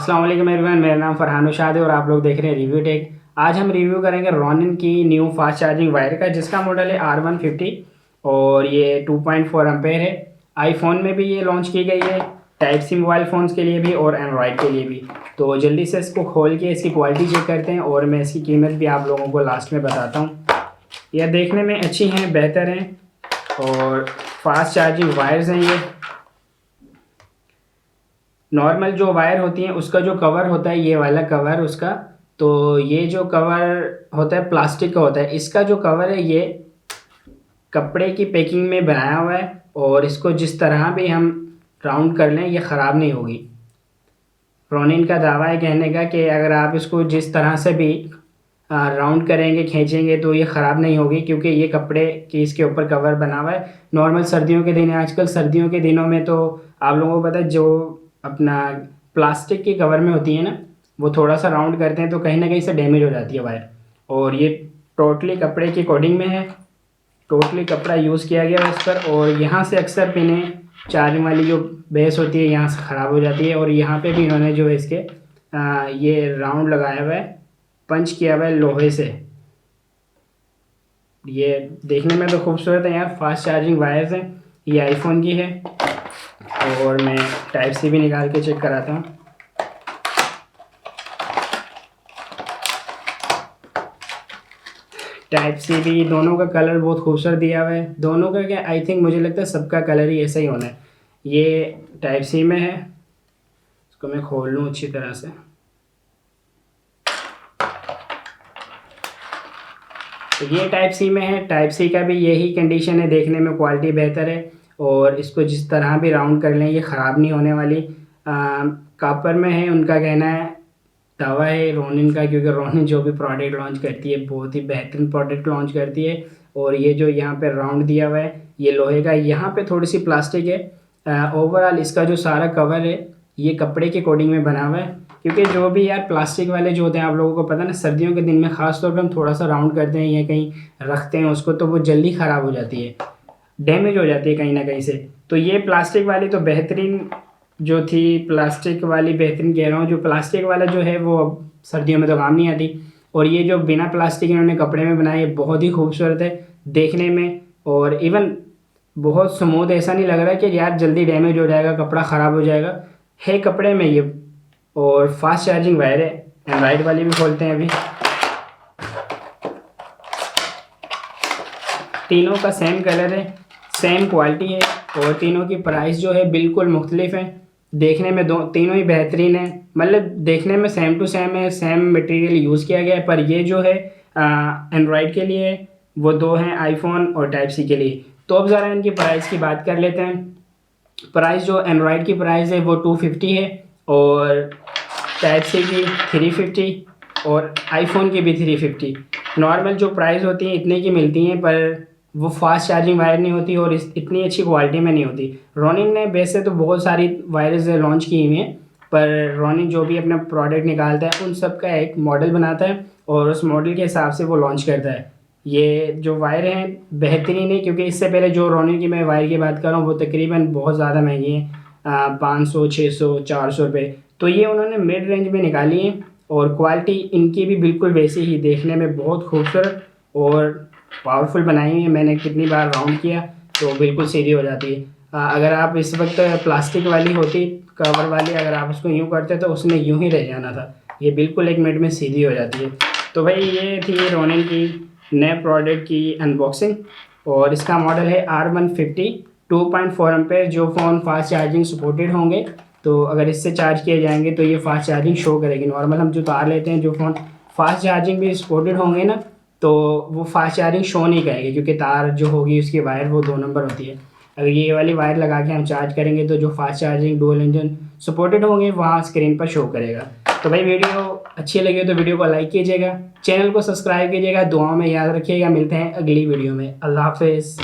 अस्सलाम वालेकुम एवरीवन, मेरा नाम फरहान उशाद है और आप लोग देख रहे हैं रिव्यू टेक। आज हम रिव्यू करेंगे रॉनिन की न्यू फास्ट चार्जिंग वायर का, जिसका मॉडल है R150 और ये 2.4 एम्पेयर है। आईफोन में भी ये लॉन्च की गई है, टाइप सी मोबाइल फ़ोन्स के लिए भी और एंड्रॉयड के लिए भी। तो जल्दी से इसको खोल के इसकी क्वालिटी चेक करते हैं और मैं इसकी कीमत भी आप लोगों को लास्ट में बताता हूँ। यह देखने में अच्छी हैं, बेहतर हैं और फास्ट चार्जिंग वायर्स हैं। ये नॉर्मल जो वायर होती है उसका जो कवर होता है, ये वाला कवर उसका, तो ये जो कवर होता है प्लास्टिक का होता है। इसका जो कवर है ये कपड़े की पैकिंग में बनाया हुआ है और इसको जिस तरह भी हम राउंड कर लें ये ख़राब नहीं होगी। रोनिन का दावा है कहने का कि अगर आप इसको जिस तरह से भी राउंड करेंगे, खींचेंगे तो ये ख़राब नहीं होगी, क्योंकि ये कपड़े की इसके ऊपर कवर बना हुआ है। नॉर्मल सर्दियों के दिन है, आजकल सर्दियों के दिनों में तो आप लोगों को पता है जो अपना प्लास्टिक के कवर में होती है ना, वो थोड़ा सा राउंड करते हैं तो कहीं ना कहीं से डैमेज हो जाती है वायर। और ये टोटली कपड़े की कोडिंग में है, टोटली कपड़ा यूज़ किया गया है इस पर। और यहाँ से अक्सर पिनें चार्जिंग वाली जो बेस होती है यहाँ से ख़राब हो जाती है। और यहाँ पे भी इन्होंने जो है इसके ये राउंड लगाया हुआ है, पंच किया हुआ है लोहे से। ये देखने में तो खूबसूरत है यार, फास्ट चार्जिंग वायर्स हैं। ये आईफोन की है और मैं टाइप सी भी निकाल के चेक कराता हूँ। टाइप सी भी, दोनों का कलर बहुत खूबसूरत दिया हुआ है। दोनों का क्या, आई थिंक मुझे लगता है सबका कलर ही ऐसा ही होना है। ये टाइप सी में है, इसको मैं खोल लूँ अच्छी तरह से। तो ये टाइप सी में है, टाइप सी का भी यही कंडीशन है, देखने में क्वालिटी बेहतर है और इसको जिस तरह भी राउंड कर लें ये ख़राब नहीं होने वाली। कापर में है, उनका कहना है, दावा है रोनिन का, क्योंकि रोनिन जो भी प्रोडक्ट लॉन्च करती है बहुत ही बेहतरीन प्रोडक्ट लॉन्च करती है। और ये जो यहाँ पे राउंड दिया हुआ है ये लोहे का, यहाँ पे थोड़ी सी प्लास्टिक है। ओवरऑल इसका जो सारा कवर है ये कपड़े के कोडिंग में बना हुआ है, क्योंकि जो भी यार प्लास्टिक वाले जो होते हैं आप लोगों को पता है ना, सर्दियों के दिन में ख़ास तौर पे हम थोड़ा सा राउंड करते हैं या कहीं रखते हैं उसको तो वो जल्दी ख़राब हो जाती है, डैमेज हो जाती है कहीं ना कहीं से। तो ये प्लास्टिक वाली तो बेहतरीन जो थी, प्लास्टिक वाली बेहतरीन कह रहा हूँ, जो प्लास्टिक वाला जो है वो अब सर्दियों में तो काम नहीं आती। और ये जो बिना प्लास्टिक इन्होंने कपड़े में बनाया, ये बहुत ही खूबसूरत है देखने में और इवन बहुत स्मूथ, ऐसा नहीं लग रहा है कि यार जल्दी डैमेज हो जाएगा, कपड़ा ख़राब हो जाएगा, है कपड़े में ये। और फास्ट चार्जिंग वायर है। एंड्रॉइड वाली भी खोलते हैं अभी। तीनों का सेम कलर है, सेम क्वालिटी है और तीनों की प्राइस जो है बिल्कुल मुख्तलिफ है। देखने में तीनों ही बेहतरीन है, मतलब देखने में सेम टू सेम है, सेम मटेरियल यूज़ किया गया है। पर ये जो है एंड्रॉयड के लिए, वो दो हैं आईफोन और टाइप सी के लिए। तो अब ज़रा इनकी प्राइस की बात कर लेते हैं। प्राइस जो एंड्रॉयड की प्राइस है वो 250 है और टाइप सी की 350 और आईफोन की भी 350। नॉर्मल जो प्राइस होती है इतने की मिलती हैं, पर वो फास्ट चार्जिंग वायर नहीं होती और इतनी अच्छी क्वालिटी में नहीं होती। रोनिन ने वैसे तो बहुत सारी वायर्स लॉन्च की हुई हैं, पर रोनिन जो भी अपना प्रोडक्ट निकालता है उन सब का एक मॉडल बनाता है और उस मॉडल के हिसाब से वो लॉन्च करता है। ये जो वायर हैं बेहतरीन है, क्योंकि इससे पहले जो रोनिन की मैं वायर की बात कर रहा हूँ वो तकरीबन बहुत ज़्यादा महंगी है, 500, 600, 400 रुपये। तो ये उन्होंने मिड रेंज में निकाली है और क्वालिटी इनकी भी बिल्कुल वैसी ही, देखने में बहुत खूबसूरत और पावरफुल बनाई हुई है। मैंने कितनी बार राउंड किया तो बिल्कुल सीधी हो जाती है। अगर आप इस वक्त प्लास्टिक वाली होती कवर वाली, अगर आप उसको यूँ करते तो उसमें यूँ ही रह जाना था, ये बिल्कुल 1 मिनट में सीधी हो जाती है। तो भाई ये थी रोनिन की नए प्रोडक्ट की अनबॉक्सिंग और इसका मॉडल है R150 2.4 एम्पेयर। जो फ़ोन फास्ट चार्जिंग सपोर्टेड होंगे तो अगर इससे चार्ज किए जाएंगे तो ये फास्ट चार्जिंग शो करेगी। नॉर्मल हम जो तार लेते हैं, जो फ़ोन फास्ट चार्जिंग भी सपोर्टेड होंगे ना, तो वो फास्ट चार्जिंग शो नहीं करेगी, क्योंकि तार जो होगी उसकी वायर वो 2 नंबर होती है। अगर ये वाली वायर लगा के हम चार्ज करेंगे तो जो fast charging dual engine supported होंगे वहाँ स्क्रीन पर शो करेगा। तो भाई वीडियो अच्छी लगी तो वीडियो को लाइक कीजिएगा, चैनल को सब्सक्राइब कीजिएगा, दुआओं में याद रखिएगा। मिलते हैं अगली वीडियो में। अल्लाह हाफिज़।